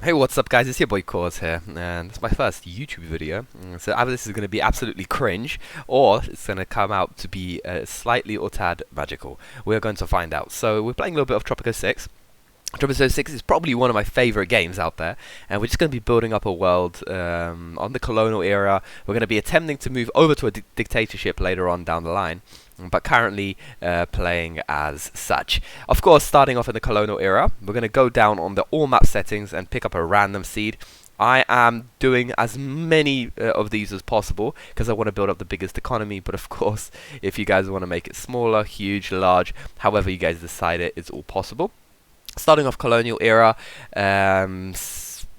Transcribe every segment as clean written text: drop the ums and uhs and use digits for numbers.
Hey, what's up guys, it's your boy Cause here, and it's my first YouTube video, so either this is going to be absolutely cringe, or it's going to come out to be slightly or tad magical. We're going to find out. So we're playing a little bit of Tropico 6. Tropico 6 is probably one of my favourite games out there, and we're just going to be building up a world on the colonial era. We're going to be attempting to move over to a dictatorship later on down the line, but currently playing as such. Of course, starting off in the colonial era, we're going to go down on the all map settings and pick up a random seed. I am doing as many of these as possible because I want to build up the biggest economy, but of course, if you guys want to make it smaller, huge, large, however you guys decide it, it's all possible. Starting off colonial era,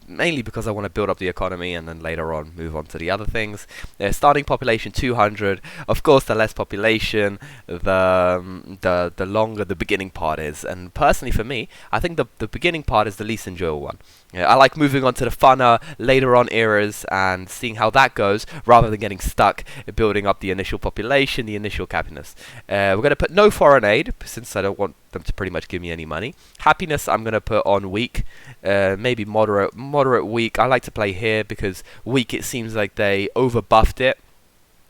mainly because I want to build up the economy and then later on move on to the other things. Starting population 200. Of course, the less population, the longer the beginning part is. And personally, for me, I think the beginning part is the least enjoyable one. I like moving on to the funner later on eras and seeing how that goes, rather than getting stuck building up the initial population, the initial happiness. We're going to put no foreign aid, since I don't want them to pretty much give me any money. Happiness I'm going to put on weak, maybe moderate weak. I like to play here because weak, it seems like they over buffed it.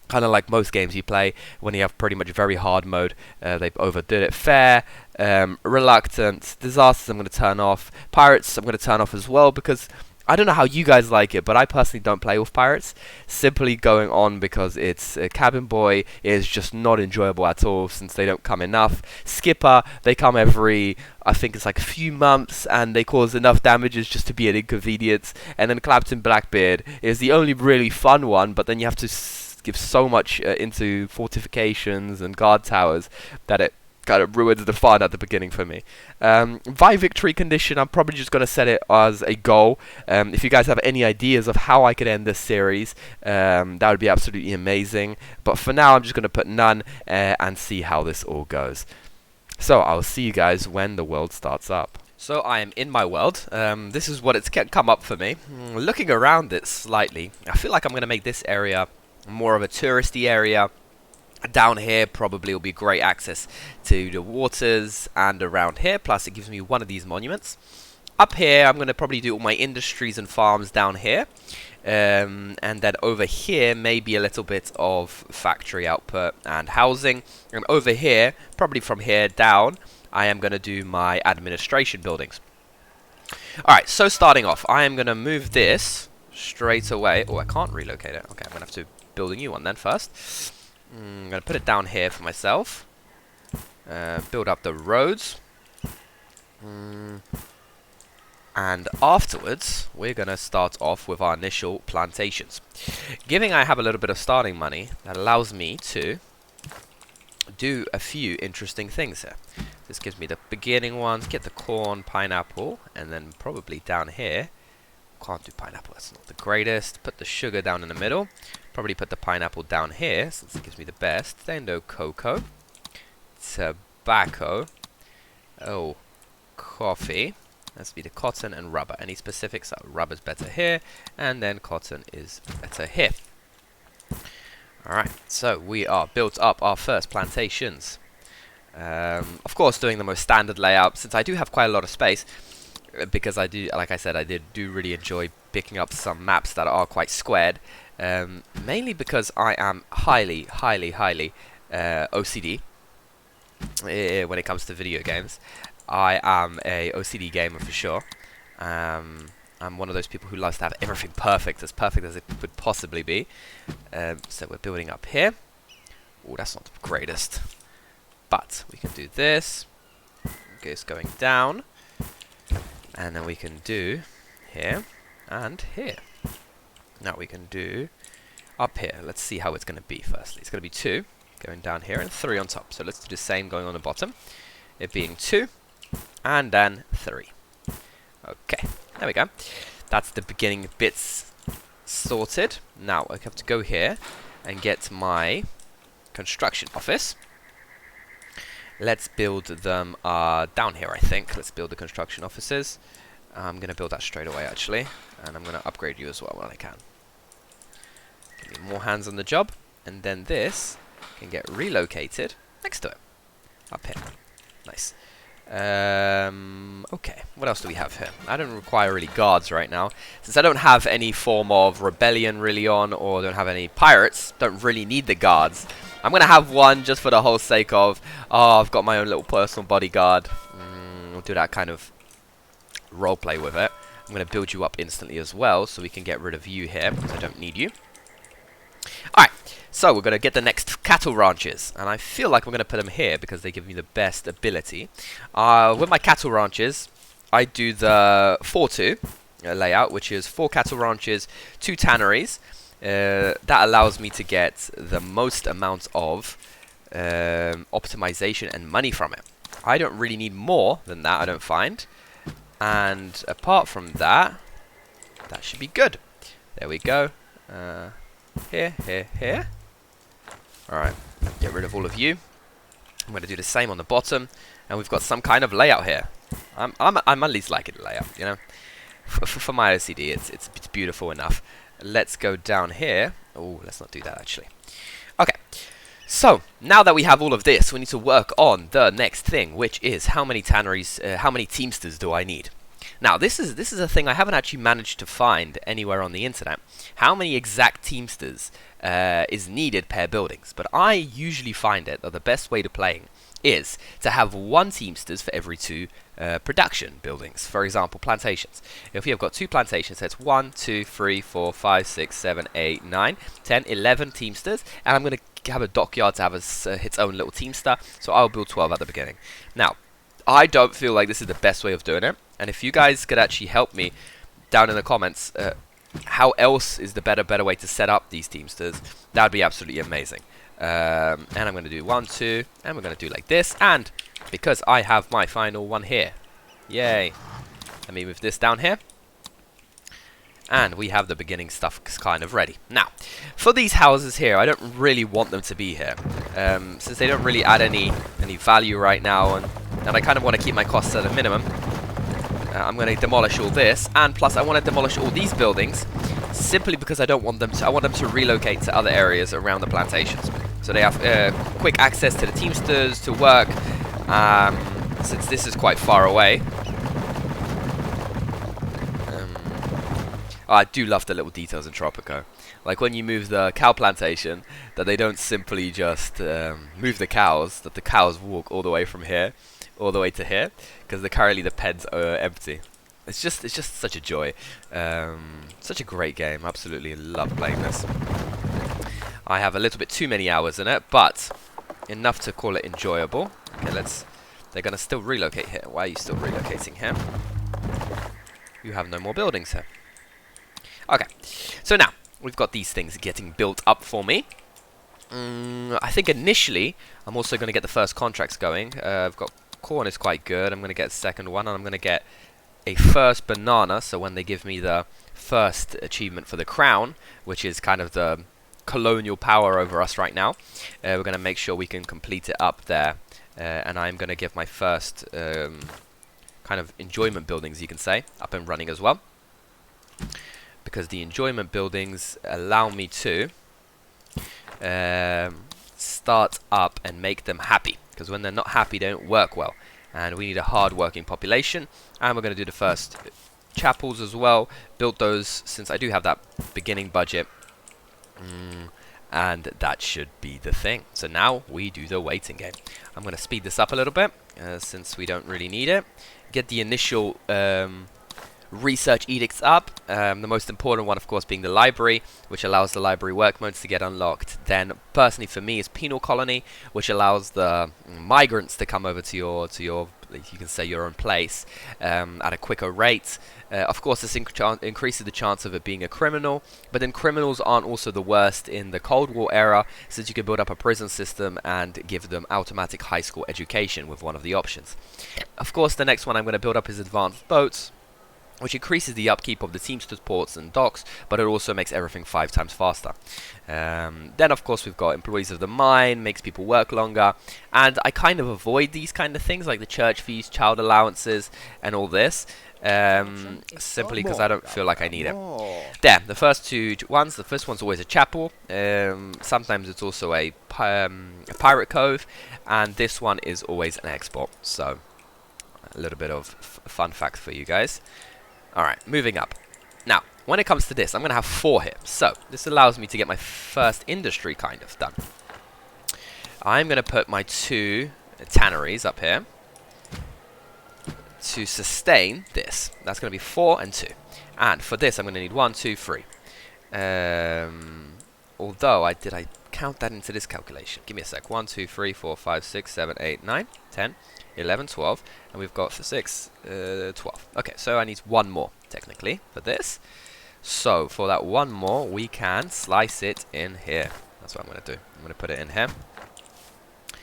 Kind of like most games you play when you have pretty much very hard mode, they overdid it. Fair, reluctant, disasters I'm going to turn off. Pirates I'm going to turn off as well because I don't know how you guys like it, but I personally don't play with pirates. Simply going on because it's cabin boy is just not enjoyable at all since they don't come enough. Skipper, they come every, I think it's like a few months, and they cause enough damages just to be an inconvenience. And then Clapton Blackbeard is the only really fun one, but then you have to give so much into fortifications and guard towers that it kind of ruins the fun at the beginning for me. Vi victory condition, I'm probably just going to set it as a goal. If you guys have any ideas of how I could end this series, that would be absolutely amazing. But for now, I'm just going to put none and see how this all goes. So I'll see you guys when the world starts up. So I am in my world. This is what it's come up for me. Looking around it slightly, I feel like I'm going to make this area more of a touristy area. Down here probably will be great access to the waters and around here, plus it gives me one of these monuments. Up here I'm going to probably do all my industries and farms down here, and then over here maybe a little bit of factory output and housing, and over here, probably from here down, I am going to do my administration buildings. Alright, so starting off, I am going to move this straight away. Oh, I can't relocate it. Okay, I'm going to have to build a new one then first. I'm going to put it down here for myself. Build up the roads. And afterwards, we're going to start off with our initial plantations. Given I have a little bit of starting money, that allows me to do a few interesting things here. This gives me the beginning ones, get the corn, pineapple, and then probably down here. Can't do pineapple, that's not the greatest. Put the sugar down in the middle. Probably put the pineapple down here, since it gives me the best. Then no cocoa. Tobacco. Oh, coffee. That's be the cotton and rubber. Any specifics? Rubber's better here, and then cotton is better here. Alright, so we are built up our first plantations. Of course, doing the most standard layout, since I do have quite a lot of space. Because I do, like I said, I do really enjoy picking up some maps that are quite squared. Mainly because I am highly OCD when it comes to video games. I am a OCD gamer for sure. I'm one of those people who loves to have everything perfect as it could possibly be. So we're building up here. Oh, that's not the greatest. But we can do this. It's going down. And then we can do here and here. Now we can do up here. Let's see how it's going to be firstly. It's going to be 2 going down here and 3 on top. So let's do the same going on the bottom. It being 2 and then 3. Okay, there we go. That's the beginning bits sorted. Now I have to go here and get my construction office. Let's build them down here, I think. Let's build the construction offices. I'm going to build that straight away, actually. And I'm going to upgrade you as well when I can. Give me more hands on the job. And then this can get relocated next to it. Up here. Nice. Okay, what else do we have here? I don't require really guards right now. Since I don't have any form of rebellion really on, or don't have any pirates, don't really need the guards. I'm going to have one just for the whole sake of, oh, I've got my own little personal bodyguard. We'll do that kind of roleplay with it. I'm going to build you up instantly as well, so we can get rid of you here, because I don't need you. Alright, so we're going to get the next cattle ranches, and I feel like we're going to put them here because they give me the best ability. With my cattle ranches, I do the 4-2 layout, which is 4 cattle ranches, 2 tanneries. That allows me to get the most amount of optimization and money from it. I don't really need more than that, I don't find. And apart from that, that should be good. There we go. Here. Alright, get rid of all of you. I'm going to do the same on the bottom. And we've got some kind of layout here. I'm at least liking the layout, you know. For my OCD, it's beautiful enough. Let's go down here. Oh, let's not do that, actually. Okay. So, now that we have all of this, we need to work on the next thing, which is how many tanneries, how many teamsters do I need? Now, this is a thing I haven't actually managed to find anywhere on the internet. How many exact teamsters is needed per buildings? But I usually find it that the best way to playing is to have 1 teamsters for every 2 production buildings. For example, plantations. If you've got 2 plantations, that's 1, 2, 3, 4, 5, 6, 7, 8, 9, 10, 11 teamsters, and I'm going to have a dockyard to have its own little teamster, so I'll build 12 at the beginning. Now, I don't feel like this is the best way of doing it, and if you guys could actually help me down in the comments, how else is the better way to set up these teamsters, that would be absolutely amazing. And I'm going to do 1, 2, and we're going to do like this, and because I have my final one here, yay, let me move this down here. And we have the beginning stuff kind of ready. Now, for these houses here, I don't really want them to be here. Since they don't really add any value right now, and I kind of want to keep my costs at a minimum, I'm going to demolish all this. And plus, I want to demolish all these buildings, simply because I don't want them to. I want them to relocate to other areas around the plantations. So they have quick access to the teamsters, to work, since this is quite far away. I do love the little details in Tropico. Like when you move the cow plantation, that they don't simply just move the cows, that the cows walk all the way from here, all the way to here, because currently the pens are empty. It's just such a joy. Such a great game. Absolutely love playing this. I have a little bit too many hours in it, but enough to call it enjoyable. Okay, they're going to still relocate here. Why are you still relocating here? You have no more buildings here. Okay, so now we've got these things getting built up for me. I think initially I'm also going to get the first contracts going. I've got corn is quite good. I'm going to get a second one, and I'm going to get a first banana. So when they give me the first achievement for the crown, which is kind of the colonial power over us right now, we're going to make sure we can complete it up there. And I'm going to give my first kind of enjoyment buildings, you can say, up and running as well. Because the enjoyment buildings allow me to start up and make them happy. Because when they're not happy, they don't work well. And we need a hard-working population. And we're going to do the first chapels as well. Build those, since I do have that beginning budget. And that should be the thing. So now we do the waiting game. I'm going to speed this up a little bit, since we don't really need it. Get the initial research edicts up, the most important one of course being the library, which allows the library work modes to get unlocked. Then personally for me is penal colony, which allows the migrants to come over to your you can say your own place at a quicker rate. Of course this increases the chance of it being a criminal, but then criminals aren't also the worst in the Cold War era, since you can build up a prison system and give them automatic high school education with one of the options. Of course the next one I'm going to build up is advanced boats, which increases the upkeep of the teamsters ports and docks, but it also makes everything 5 times faster. Then of course we've got employees of the mine, makes people work longer, and I kind of avoid these kind of things like the church fees, child allowances, and all this, simply because I don't feel like I need it. There, the first two ones, the first one's always a chapel, sometimes it's also a pirate cove, and this one is always an export, so A little bit of fun fact for you guys. Alright, moving up. Now, when it comes to this, I'm going to have 4 here. So, this allows me to get my first industry kind of done. I'm going to put my 2 tanneries up here to sustain this. That's going to be 4 and 2. And for this, I'm going to need 1, 2, 3. Although, did I count that into this calculation? Give me a sec. 1, 2, 3, 4, 5, 6, 7, 8, 9, 10, 11, 12. And we've got 6, 12. Okay, so I need 1 more, technically, for this. So, for that 1 more, we can slice it in here. That's what I'm going to do. I'm going to put it in here.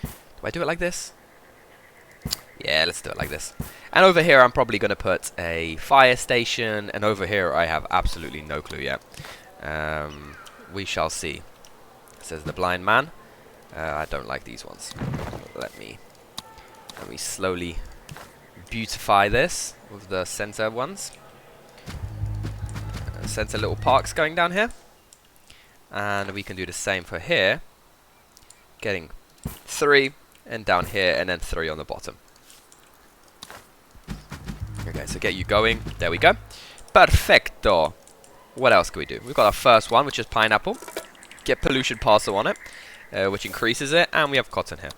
Do I do it like this? Yeah, let's do it like this. And over here, I'm probably going to put a fire station. And over here, I have absolutely no clue yet. We shall see. Says the blind man. I don't like these ones. Let me slowly beautify this with the center ones. Center little parks going down here. And we can do the same for here. Getting 3 and down here and then 3 on the bottom. Okay, so get you going. There we go. Perfecto. What else can we do? We've got our first one, which is pineapple. Get pollution parcel on it, which increases it. And we have cotton here.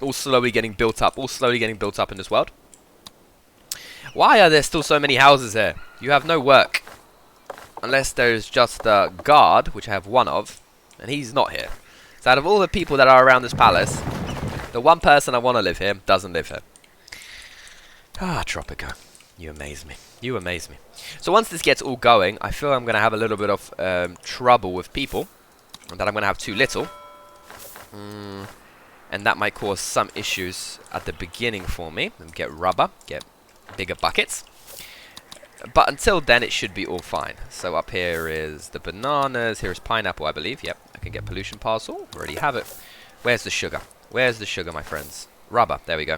All slowly getting built up. All slowly getting built up in this world. Why are there still so many houses here? You have no work. Unless there's just a guard, which I have 1 of. And he's not here. So out of all the people that are around this palace, the 1 person I want to live here doesn't live here. Ah, Tropico. You amaze me. You amaze me. So once this gets all going, I feel I'm going to have a little bit of trouble with people. And that I'm going to have too little. And that might cause some issues at the beginning for me. Get rubber. Get bigger buckets. But until then, it should be all fine. So up here is the bananas. Here's pineapple, I believe. Yep, I can get pollution parcel. Already have it. Where's the sugar? Where's the sugar, my friends? Rubber. There we go.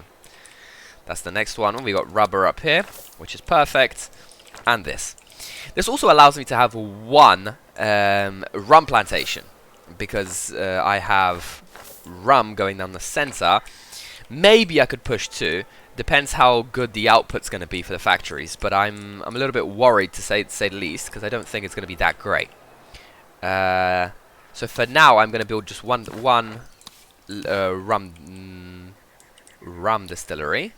That's the next one. We got rubber up here, which is perfect. And this. This also allows me to have 1 rum plantation. Because I have rum going down the center. Maybe I could push 2. Depends how good the output's going to be for the factories, but I'm a little bit worried to say the least, because I don't think it's going to be that great. So for now, I'm going to build just one rum distillery,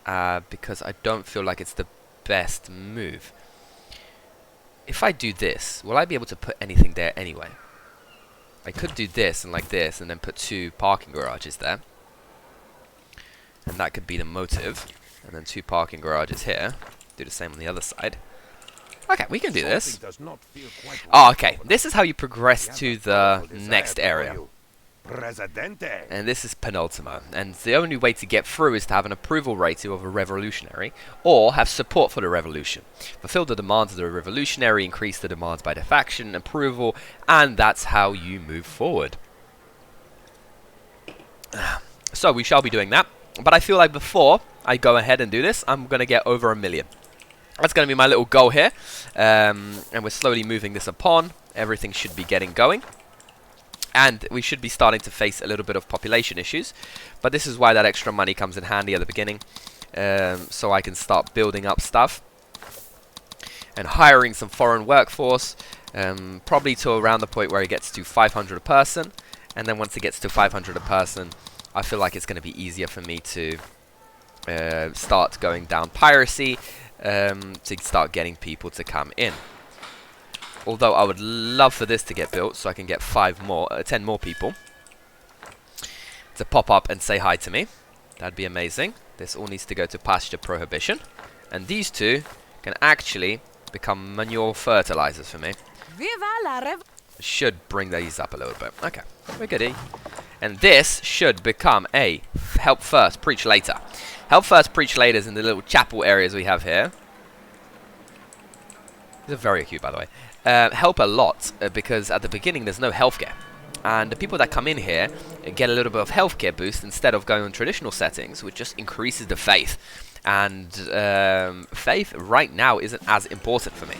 because I don't feel like it's the best move. If I do this, will I be able to put anything there anyway? I could do this and like this, and then put 2 parking garages there. And that could be the motive. And then 2 parking garages here. Do the same on the other side. Okay, we can do this. Oh, okay. This is how you progress to the next area. And this is penultimo. And the only way to get through is to have an approval rating of a revolutionary, or have support for the revolution. Fulfill the demands of the revolutionary, increase the demands by the faction, approval, and that's how you move forward. So we shall be doing that. But I feel like before I go ahead and do this, I'm going to get over 1 million. That's going to be my little goal here. And we're slowly moving this upon. Everything should be getting going. And we should be starting to face a little bit of population issues. But this is why that extra money comes in handy at the beginning. So I can start building up stuff. And hiring some foreign workforce. Probably to around the point where it gets to 500 a person. And then once it gets to 500 a person, I feel like it's going to be easier for me to start going down piracy, to start getting people to come in. Although I would love for this to get built so I can get 10 more people to pop up and say hi to me. That'd be amazing. This all needs to go to pasture prohibition. And these 2 can actually become manure fertilizers for me. Should bring these up a little bit. Okay, we're goody. And this should become a help first, preach later. Help first, preach later is in the little chapel areas we have here. These are very cute, by the way. Help a lot, because at the beginning there's no healthcare. And the people that come in here get a little bit of healthcare boost instead of going on traditional settings, which just increases the faith. And faith right now isn't as important for me.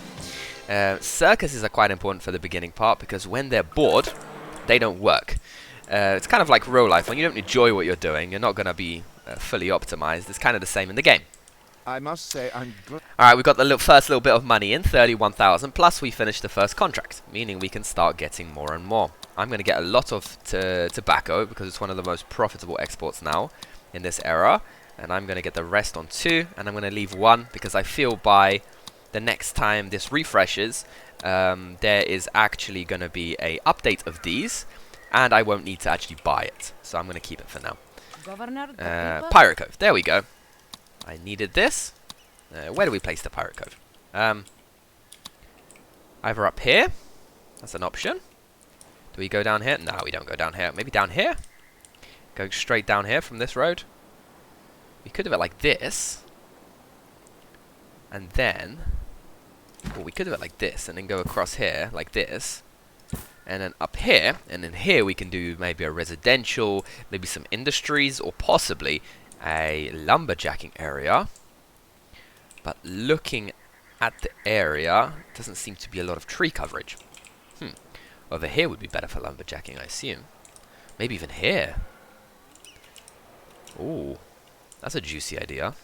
Circuses are quite important for the beginning part, because when they're bored, they don't work. It's kind of like real life. When you don't enjoy what you're doing, you're not going to be fully optimized. It's kind of the same in the game. I must say I'm good. Alright, we've got the first little bit of money in, 31,000, plus we finished the first contract, meaning we can start getting more and more. I'm going to get a lot of tobacco, because it's one of the most profitable exports now in this era, and I'm going to get the rest on 2, and I'm going to leave 1, because I feel by the next time this refreshes, there is actually going to be a update of these, and I won't need to actually buy it, so I'm going to keep it for now. Pirate Cove, there we go. I needed this. Where do we place the Pirate Cove? Either up here. That's an option. Do we go down here? No, we don't go down here. Maybe down here? Going straight down here from this road? We could have it like this. And then... Well, we could have it like this, and then go across here, like this. And then up here, and then here we can do maybe a residential, maybe some industries, or possibly a lumberjacking area. But looking at the area, doesn't seem to be a lot of tree coverage. Over here would be better for lumberjacking, I assume. Maybe even here. Ooh, that's a juicy idea.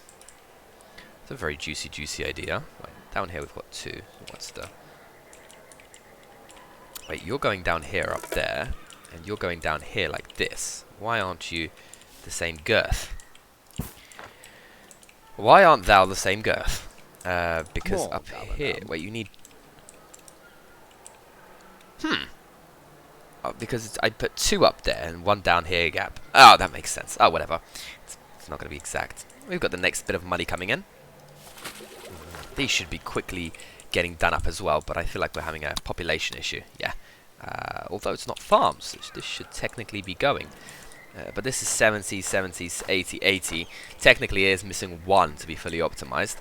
It's a very juicy idea. Right, down here we've got 2. What's the... Wait, you're going down here up there, and you're going down here like this. Why aren't you the same girth? Why aren't thou the same girth? Because up here... Wait, you need... Oh, because I put 2 up there and 1 down here gap. Oh, that makes sense. Oh, whatever. It's not going to be exact. We've got the next bit of money coming in. These should be quickly getting done up as well, but I feel like we're having a population issue. Yeah. Although it's not farms, this should technically be going. But this is 70, 70, 80, 80. Technically it is missing 1 to be fully optimized.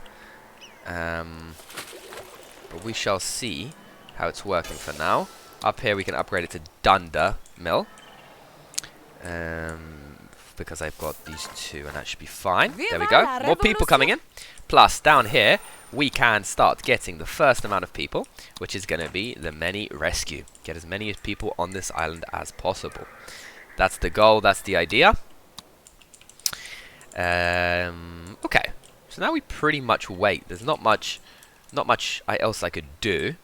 But we shall see how it's working for now. Up here we can upgrade it to Dunder Mill. Because I've got these 2 and that should be fine. There we go. More people coming in. Plus down here we can start getting the first amount of people, which is going to be the many rescue. Get as many people on this island as possible. That's the goal, that's the idea. Okay, so now we pretty much wait. There's not much else I could do.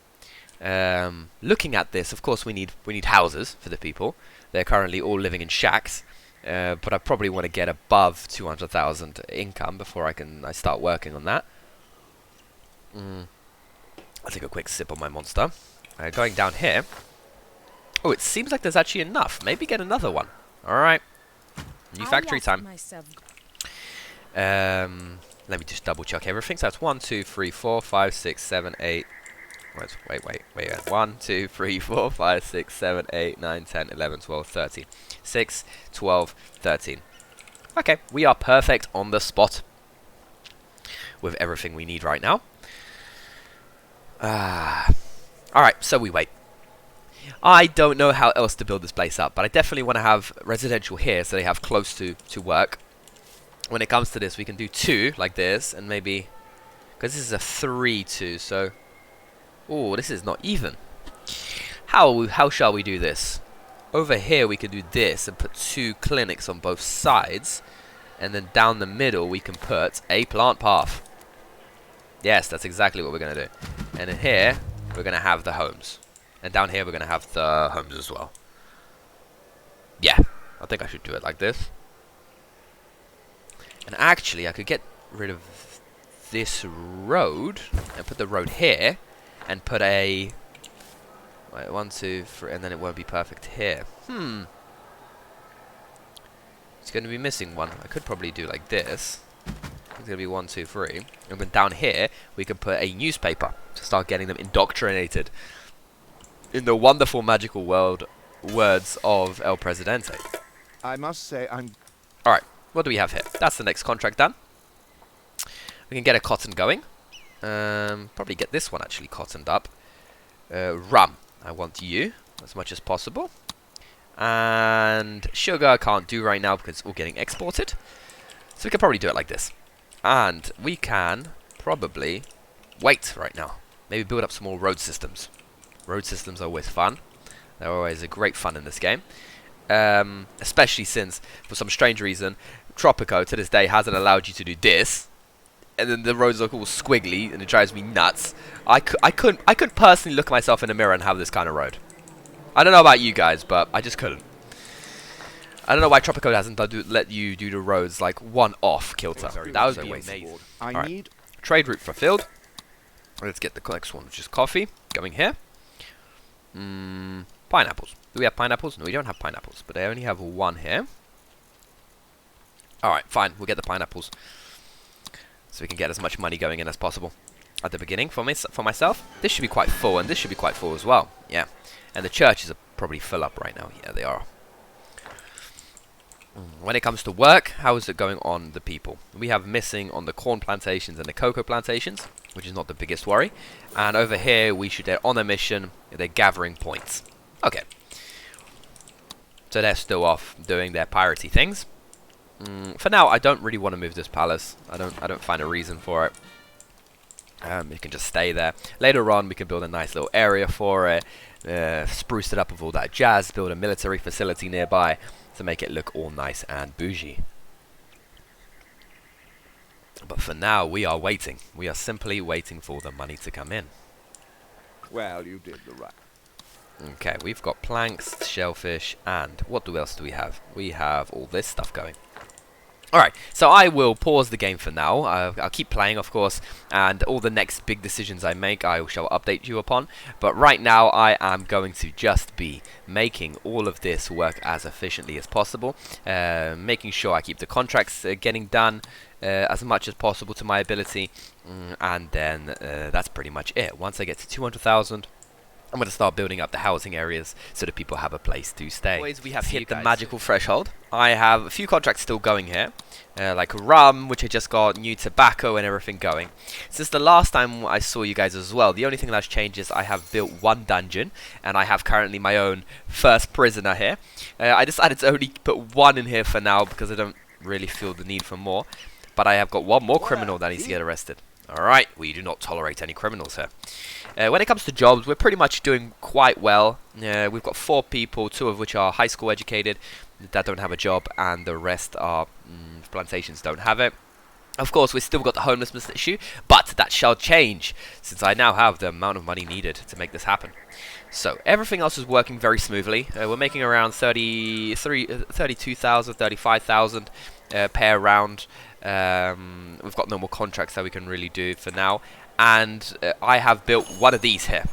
Looking at this, of course, we need houses for the people. They're currently all living in shacks, but I probably want to get above 200,000 income before I start working on that. I'll take a quick sip on my monster. Going down here. Oh, it seems like there's actually enough. Maybe get another one. Alright. New factory time. Let me just double check everything. So that's 1, 2, 3, 4, 5, 6, 7, 8. Wait. 1, 2, 3, 4, 5, 6, 7, 8, 9, 10, 11, 12, 13. 6, 12, 13. Okay, we are perfect on the spot. With everything we need right now. Alright, so we wait. I don't know how else to build this place up, but I definitely want to have residential here so they have close to work. When it comes to this, we can do 2 like this, and maybe... Because this is a 3-2, so... Oh, this is not even. How shall we do this? Over here we can do this and put 2 clinics on both sides. And then down the middle we can put a plant path. Yes, that's exactly what we're going to do. And in here, we're going to have the homes. And down here, we're going to have the homes as well. Yeah, I think I should do it like this. And actually, I could get rid of this road and put the road here. And put a... Wait, 1, 2, 3, and then it won't be perfect here. It's going to be missing 1. I could probably do like this. It's going to be 1, 2, 3. And then down here, we can put a newspaper to start getting them indoctrinated in the wonderful magical words of El Presidente. I must say I'm... Alright, what do we have here? That's the next contract done. We can get a cotton going. Probably get this one actually cottoned up. Rum. I want you as much as possible. And sugar I can't do right now because it's all getting exported. So we can probably do it like this. And we can probably wait right now. Maybe build up some more road systems. Road systems are always fun. They're always a great fun in this game. especially since, for some strange reason, Tropico to this day hasn't allowed you to do this, and then the roads look all squiggly, and it drives me nuts. I couldn't personally look at myself in the mirror and have this kind of road. I don't know about you guys, but I just couldn't. I don't know why Tropico hasn't let you do the roads like one off kilter. That would be amazing. I need Trade route fulfilled. Let's get the next one, which is coffee. Going here. Pineapples. Do we have pineapples? No, we don't have pineapples, but I only have one here. Alright, fine. We'll get the pineapples. So we can get as much money going in as possible. At the beginning, for myself, this should be quite full, and this should be quite full as well. Yeah. And the churches are probably full up right now. Yeah, they are. When it comes to work, how is it going on the people? We have missing on the corn plantations and the cocoa plantations, which is not the biggest worry. And over here, they're on a mission. They're gathering points. Okay. So they're still off doing their piratey things. For now, I don't really want to move this palace. I don't find a reason for it. It can just stay there. Later on, we can build a nice little area for it. Spruce it up with all that jazz. Build a military facility nearby to make it look all nice and bougie. But for now, we are waiting. We are simply waiting for the money to come in. Well, you did the right. Okay, we've got planks, shellfish, and what else do we have? We have all this stuff going. Alright, so I will pause the game for now. I'll keep playing, of course, and all the next big decisions I make I shall update you upon. But right now I am going to just be making all of this work as efficiently as possible. Making sure I keep the contracts getting done as much as possible to my ability. And then that's pretty much it. Once I get to 200,000... I'm going to start building up the housing areas so that people have a place to stay. Always we have hit the magical threshold. I have a few contracts still going here, like rum, which I just got, new tobacco and everything going. Since the last time I saw you guys as well, the only thing that's changed is I have built one dungeon, and I have currently my own first prisoner here. I decided to only put one in here for now because I don't really feel the need for more. But I have got one more criminal that needs to get arrested. Alright, we do not tolerate any criminals here. When it comes to jobs, we're pretty much doing quite well. We've got 4 people, 2 of which are high school educated, that don't have a job, and the rest are plantations don't have it. Of course, we've still got the homelessness issue, but that shall change, since I now have the amount of money needed to make this happen. So, everything else is working very smoothly. We're making around 32,000, 35,000 per round. We've got no more contracts that we can really do for now. And I have built one of these here,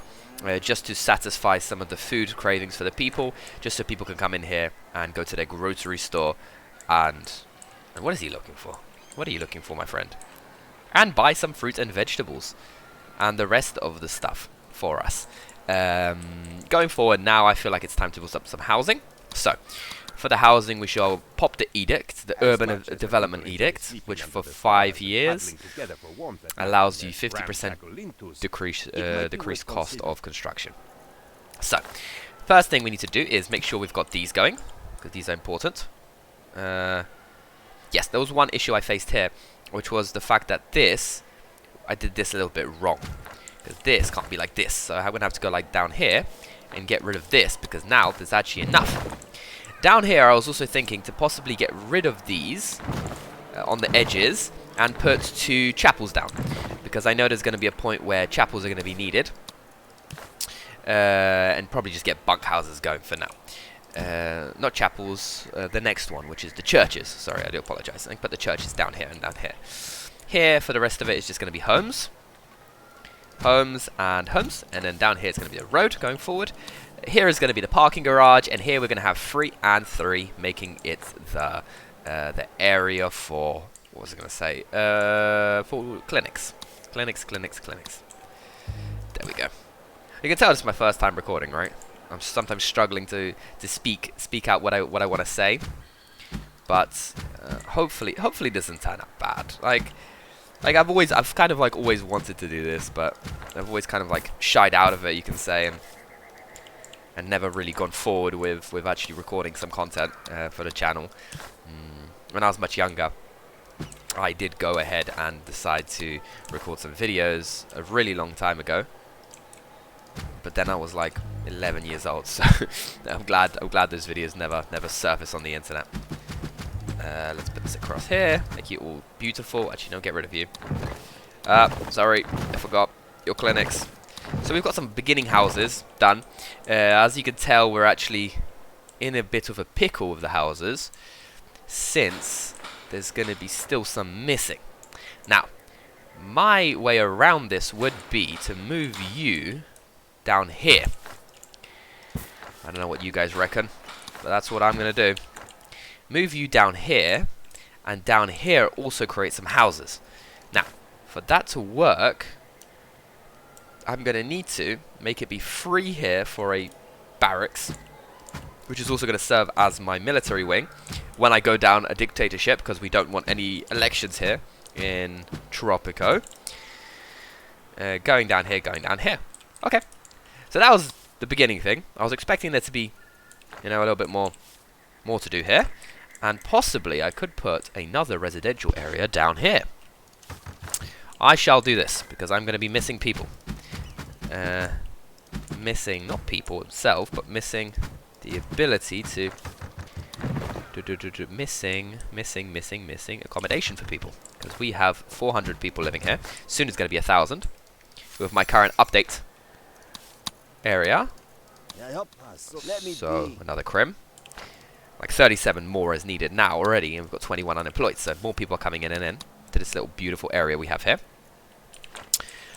just to satisfy some of the food cravings for the people, just so people can come in here and go to their grocery store and what is he looking for? What are you looking for, my friend? And buy some fruit and vegetables and the rest of the stuff for us. Going forward now, I feel like it's time to build up some housing. So, for the housing, we shall pop the edict, the Urban Development Edict, which for 5 years allows you 50% decreased cost of construction. So, first thing we need to do is make sure we've got these going, because these are important. Yes, there was one issue I faced here, which was the fact that I did this a little bit wrong. Because this can't be like this, so I'm going to have to go like down here and get rid of this, because now there's actually enough. Down here, I was also thinking to possibly get rid of these on the edges and put 2 chapels down, because I know there's going to be a point where chapels are going to be needed, and probably just get bunkhouses going for now. Not chapels, the next one, which is the churches. Sorry, I do apologize. I think put the churches down here and down here. Here, for the rest of it, is just going to be homes. Homes and homes, and then down here it's going to be a road going forward. Here is going to be the parking garage, and here we're going to have 3 and 3, making it the area for, what was I going to say, for clinics. Clinics. There we go. You can tell this is my first time recording, right? I'm sometimes struggling to speak out what I want to say, but hopefully it doesn't turn out bad. Like I've kind of like always wanted to do this, but I've always kind of like shied out of it, you can say, and never really gone forward with actually recording some content for the channel. When I was much younger, I did go ahead and decide to record some videos a really long time ago, but then I was like, 11 years old, so I'm glad those videos never surface on the internet. Let's put this across here, make you all beautiful. Actually, no, get rid of you. Sorry, I forgot your clinics. So we've got some beginning houses done. As you can tell, we're actually in a bit of a pickle with the houses, since there's going to be still some missing. Now, my way around this would be to move you down here. I don't know what you guys reckon, but that's what I'm going to do. Move you down here, and down here also create some houses. Now, for that to work, I'm going to need to make it be free here for a barracks, which is also going to serve as my military wing when I go down a dictatorship, because we don't want any elections here in Tropico. Going down here, going down here. Okay, so that was the beginning thing. I was expecting there to be, you know, a little bit more to do here, and possibly I could put another residential area down here. I shall do this because I'm going to be missing people. Missing not people themselves, but missing the ability to missing accommodation for people, because we have 400 people living here. Soon it's going to be 1,000 with my current update area. So another crim, like 37 more is needed now already, and we've got 21 unemployed, so more people are coming in and in to this little beautiful area we have here.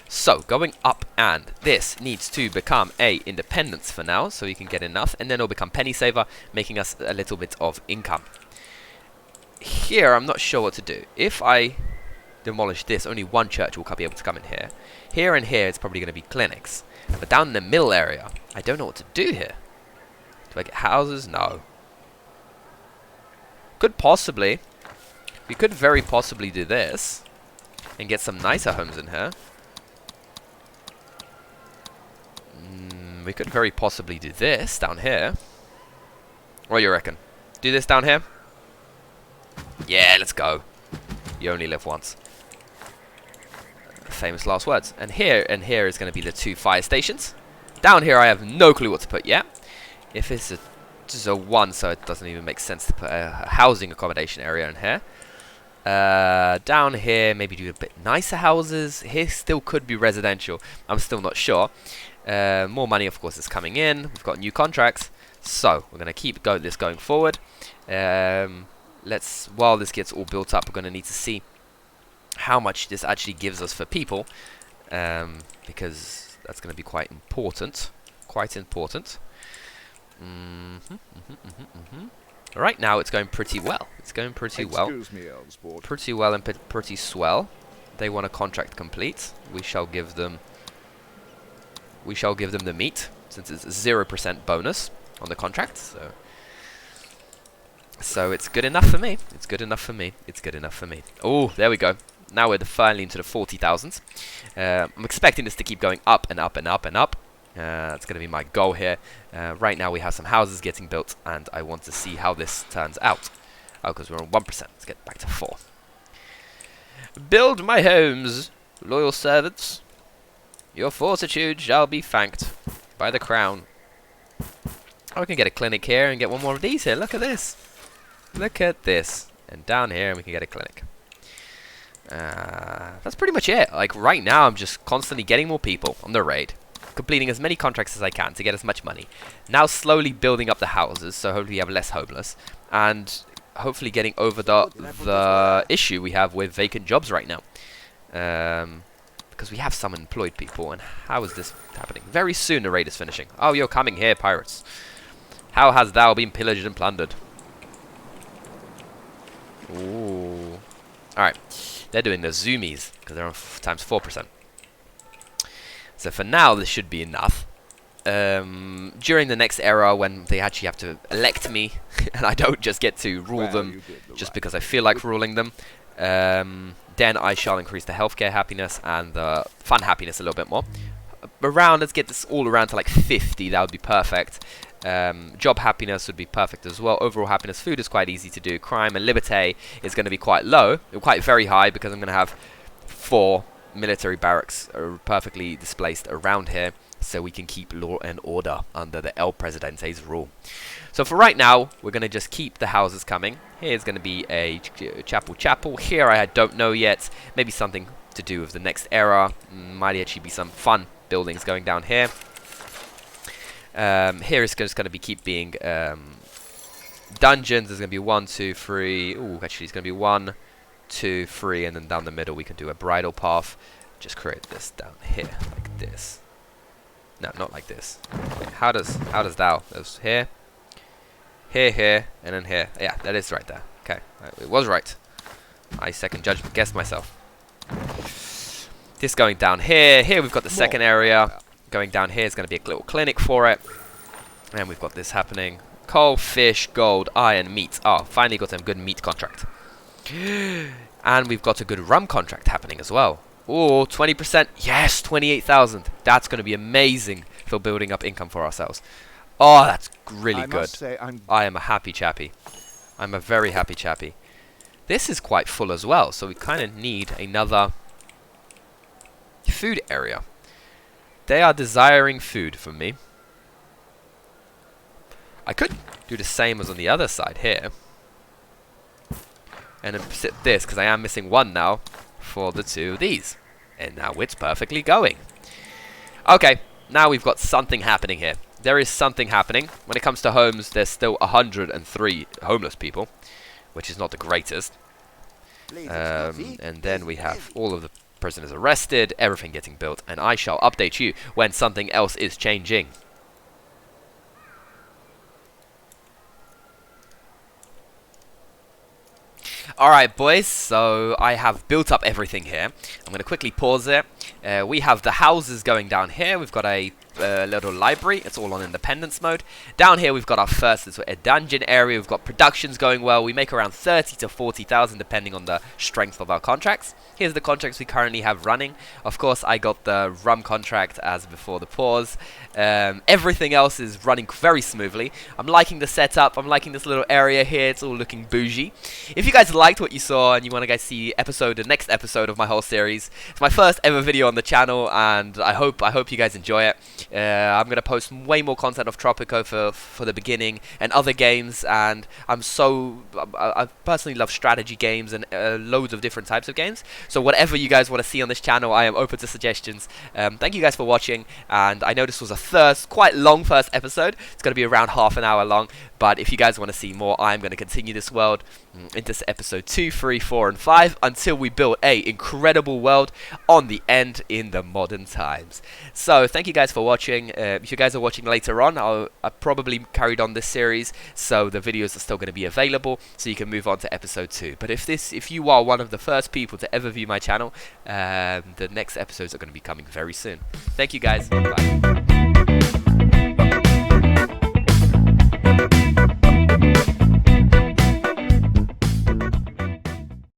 So going up, and this needs to become a independence for now, so we can get enough, and then it'll become penny saver, making us a little bit of income. Here I'm not sure what to do. If I demolish this, only one church will be able to come in here. Here and here it's probably going to be clinics, but down in the middle area I don't know what to do here. Do I get houses? No. Could possibly, we could very possibly do this and get some nicer homes in here. We could very possibly do this down here. What do you reckon? Do this down here? Yeah, let's go. You only live once. Famous last words. And here is going to be the 2 fire stations. Down here I have no clue what to put yet. If it's just a 1, so it doesn't even make sense to put a housing accommodation area in here. Down here, maybe do a bit nicer houses. Here still could be residential. I'm still not sure. More money, of course, is coming in. We've got new contracts, so we're going to keep this going forward. While this gets all built up, we're going to need to see how much this actually gives us for people, because that's going to be quite important. Right now, it's going pretty well. It's going pretty well. Excuse me, Elsport. Pretty well and pretty swell. They want a contract complete. We shall give them the meat, since it's 0% bonus on the contract. So it's good enough for me. It's good enough for me. It's good enough for me. Oh, there we go. Now we're finally into the 40,000s. I'm expecting this to keep going up and up and up and up. That's going to be my goal here. Right now we have some houses getting built, and I want to see how this turns out. Oh, because we're on 1%. Let's get back to 4. Build my homes, loyal servants. Your fortitude shall be thanked by the crown. Oh, we can get a clinic here and get one more of these here. Look at this. Look at this. And down here we can get a clinic. That's pretty much it. Like right now I'm just constantly getting more people on the raid, completing as many contracts as I can to get as much money. Now slowly building up the houses, so hopefully we have less homeless, and hopefully getting over the issue we have with vacant jobs right now. Because we have some employed people, and how is this happening? Very soon the raid is finishing. Oh, you're coming here, pirates. How hast thou been pillaged and plundered? Ooh. Alright. They're doing the zoomies, because they're on times 4%. So for now, this should be enough. During the next era, when they actually have to elect me, and I don't just get to rule them just because I feel like ruling them, then I shall increase the healthcare happiness and the fun happiness a little bit more. Let's get this all around to like 50. That would be perfect. Job happiness would be perfect as well. Overall happiness, food is quite easy to do. Crime and liberté is going to be quite low, quite very high, because I'm going to have 4 military barracks are perfectly displaced around here. so we can keep law and order under the El Presidente's rule. So for right now, we're going to just keep the houses coming. Here's going to be a chapel. Here I don't know yet. Maybe something to do with the next era. Might actually be some fun buildings going down here. Here is just going to be keep being dungeons. There's going to be 1, 2, 3. Ooh, actually it's going to be 1, 2, 3, and then down the middle we can do a bridle path. Just create this down here like this. No, not like this. Wait, how does that? There's here, here, and then here. Yeah, that is right there. Okay, it was right. I second guessed myself. This going down here. Here we've got the second area. Going down here is going to be a little clinic for it. And we've got this happening. Coal, fish, gold, iron, meat. Oh, finally got a good meat contract. And we've got a good rum contract happening as well. Oh, 20%. Yes, 28,000. That's going to be amazing for building up income for ourselves. Oh, that's really good. I am a happy chappy. I'm a very happy chappy. This is quite full as well, so we kind of need another food area. They are desiring food from me. I could do the same as on the other side here. And then sit this, because I am missing 1 now for the 2 of these. And now it's perfectly going. Okay, now we've got something happening here. There is something happening. When it comes to homes, there's still 103 homeless people, which is not the greatest. And then we have all of the prisoners arrested, everything getting built, and I shall update you when something else is changing. Alright boys, so I have built up everything here. I'm going to quickly pause it. We have the houses going down here. We've got a little library. It's all on independence mode. Down here we've got our first a dungeon area. We've got productions going well. We make around 30 to 40,000 depending on the strength of our contracts. Here's the contracts we currently have running. Of course, I got the rum contract as before the pause. Everything else is running very smoothly. I'm liking the setup. I'm liking this little area here. It's all looking bougie. If you guys liked what you saw and you want to guys see the next episode of my whole series, it's my first ever video on the channel, and I hope you guys enjoy it. I'm gonna post way more content of Tropico for the beginning and other games, and I personally love strategy games and loads of different types of games. So whatever you guys want to see on this channel, I am open to suggestions. Thank you guys for watching, and I know this was a quite long first episode. It's gonna be around half an hour long, but if you guys want to see more, I'm gonna continue this world into episode 2, 3, 4, and 5 until we build a incredible world on the end in the modern times. So thank you guys for watching. If you guys are watching later on, I probably carried on this series, so the videos are still going to be available, so you can move on to episode 2. But if you are one of the first people to ever view my channel, the next episodes are going to be coming very soon. Thank you guys. Bye.